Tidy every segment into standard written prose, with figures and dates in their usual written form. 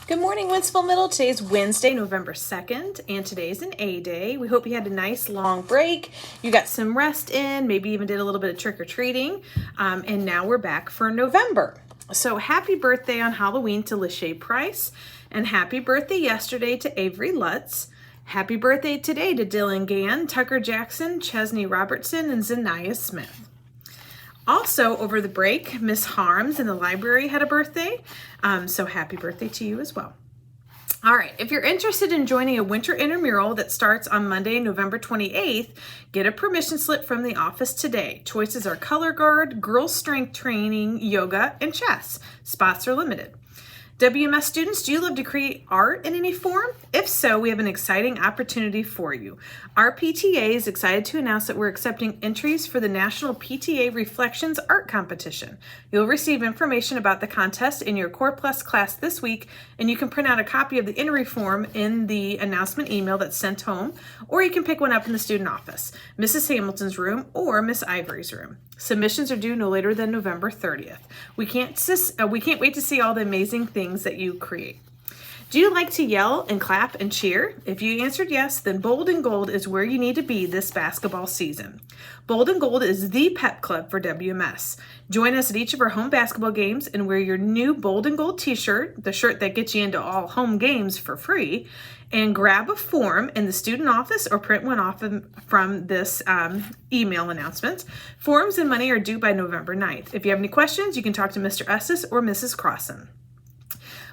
Good morning, Winsville Middle. Today's Wednesday, November 2nd, and today's an A day. We hope you had a nice long break. You got some rest in, maybe even did a little bit of trick-or-treating, and now we're back for November. So happy birthday on Halloween to Lachey Price, and happy birthday yesterday to Avery Lutz. Happy birthday today to Dylan Gann, Tucker Jackson, Chesney Robertson, and Zaniah Smith. Also, over the break, Miss Harms in the library had a birthday, so happy birthday to you as well. All right, if you're interested in joining a winter intramural that starts on Monday, November 28th, get a permission slip from the office today. Choices are color guard, girls strength training, yoga, and chess. Spots are limited. WMS students, do you love to create art in any form? If so, we have an exciting opportunity for you. Our PTA is excited to announce that we're accepting entries for the National PTA Reflections Art Competition. You'll receive information about the contest in your Core Plus class this week, and you can print out a copy of the entry form in the announcement email that's sent home, or you can pick one up in the student office, Mrs. Hamilton's room, or Miss Ivory's room. Submissions are due no later than November 30th. We can't wait to see all the amazing things that you create. Do you like to yell and clap and cheer? If you answered yes, then Bold and Gold is where you need to be this basketball season. Bold and Gold is the pep club for WMS. Join us at each of our home basketball games and wear your new Bold and Gold t-shirt, the shirt that gets you into all home games for free, and grab a form in the student office or print one off from this email announcement. Forms and money are due by November 9th. If you have any questions, you can talk to Mr. Estes or Mrs. Crossan.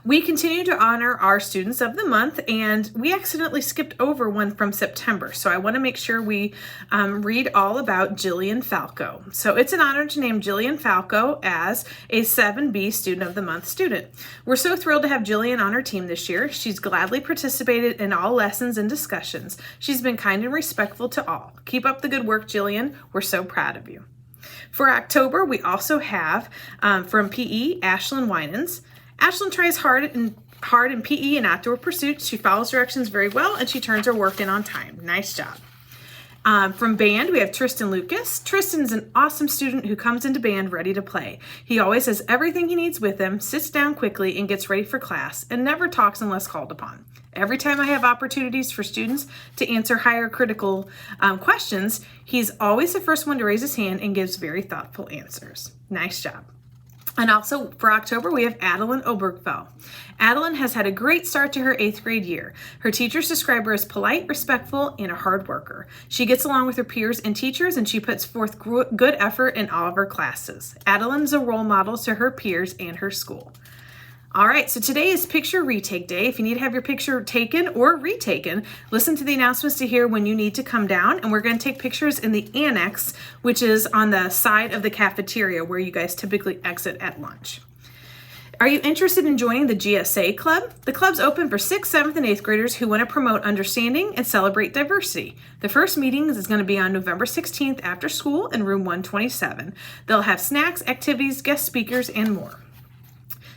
We continue to honor our students of the month, and we accidentally skipped over one from September. So I want to make sure we read all about Jillian Falco. So it's an honor to name Jillian Falco as a 7B Student of the Month student. We're so thrilled to have Jillian on our team this year. She's gladly participated in all lessons and discussions. She's been kind and respectful to all. Keep up the good work, Jillian. We're so proud of you. For October, we also have from PE, Ashlyn Winans. Ashlyn tries hard in PE and outdoor pursuits. She follows directions very well, and she turns her work in on time. Nice job. From band, we have Tristan Lucas. Tristan's an awesome student who comes into band ready to play. He always has everything he needs with him, sits down quickly, and gets ready for class, and never talks unless called upon. Every time I have opportunities for students to answer higher critical questions, he's always the first one to raise his hand and gives very thoughtful answers. Nice job. And also for October, we have Adeline Obergfell. Adeline has had a great start to her 8th grade year. Her teachers describe her as polite, respectful, and a hard worker. She gets along with her peers and teachers, and she puts forth good effort in all of her classes. Adeline is a role model to her peers and her school. All right, so today is Picture Retake Day. If you need to have your picture taken or retaken, listen to the announcements to hear when you need to come down, and we're going to take pictures in the annex, which is on the side of the cafeteria where you guys typically exit at lunch. Are you interested in joining the GSA Club? The club's open for 6th, 7th, and 8th graders who want to promote understanding and celebrate diversity. The first meeting is going to be on November 16th after school in room 127. They'll have snacks, activities, guest speakers, and more.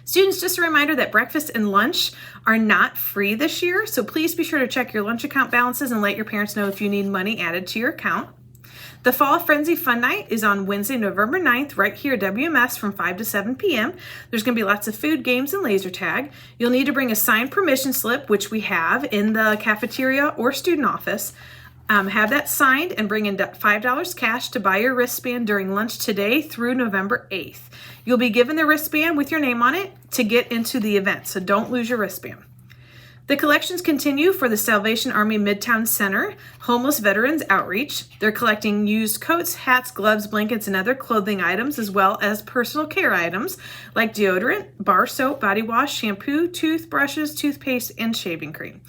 Students, just a reminder that breakfast and lunch are not free this year, so please be sure to check your lunch account balances and let your parents know if you need money added to your account. The Fall Frenzy Fun Night is on Wednesday, November 9th, right here at WMS from 5 to 7 p.m. There's going to be lots of food, games, and laser tag. You'll need to bring a signed permission slip, which we have in the cafeteria or student office. Have that signed and bring in $5 cash to buy your wristband during lunch today through November 8th. You'll be given the wristband with your name on it to get into the event, so don't lose your wristband. The collections continue for the Salvation Army Midtown Center Homeless Veterans Outreach. They're collecting used coats, hats, gloves, blankets, and other clothing items, as well as personal care items like deodorant, bar soap, body wash, shampoo, toothbrushes, toothpaste, and shaving cream.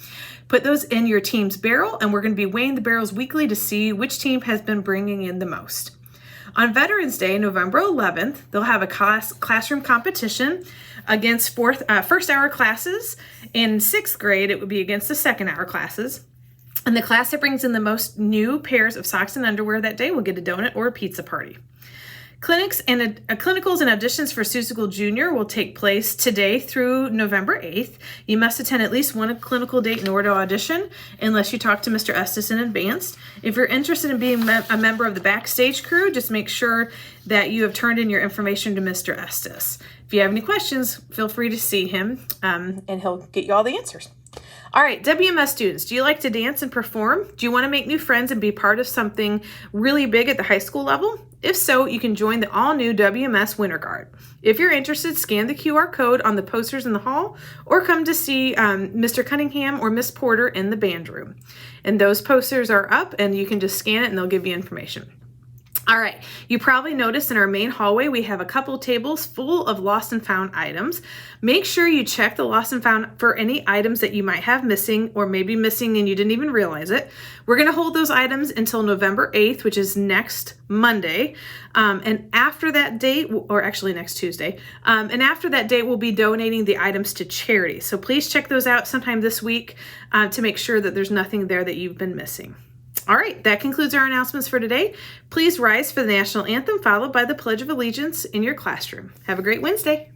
Put those in your team's barrel, and we're going to be weighing the barrels weekly to see which team has been bringing in the most. On Veterans Day, November 11th, they'll have a classroom competition against first hour classes. In 6th grade, it would be against the second hour classes. And the class that brings in the most new pairs of socks and underwear that day will get a donut or a pizza party. Clinicals and auditions for Seussical Junior will take place today through November 8th. You must attend at least one clinical date in order to audition, unless you talk to Mr. Estes in advance. If you're interested in being a member of the backstage crew, just make sure that you have turned in your information to Mr. Estes. If you have any questions, feel free to see him and he'll get you all the answers. All right, WMS students, do you like to dance and perform? Do you want to make new friends and be part of something really big at the high school level? If so, you can join the all-new WMS Winter Guard. If you're interested, scan the QR code on the posters in the hall or come to see Mr. Cunningham or Miss Porter in the band room. And those posters are up and you can just scan it and they'll give you information. All right, you probably noticed in our main hallway we have a couple tables full of lost and found items. Make sure you check the lost and found for any items that you might have missing or maybe missing and you didn't even realize it. We're going to hold those items until November 8th, which is next Monday. And after that date, or actually next Tuesday, and after that date, we'll be donating the items to charity. So please check those out sometime this week to make sure that there's nothing there that you've been missing. All right, that concludes our announcements for today. Please rise for the national anthem, followed by the Pledge of Allegiance in your classroom. Have a great Wednesday.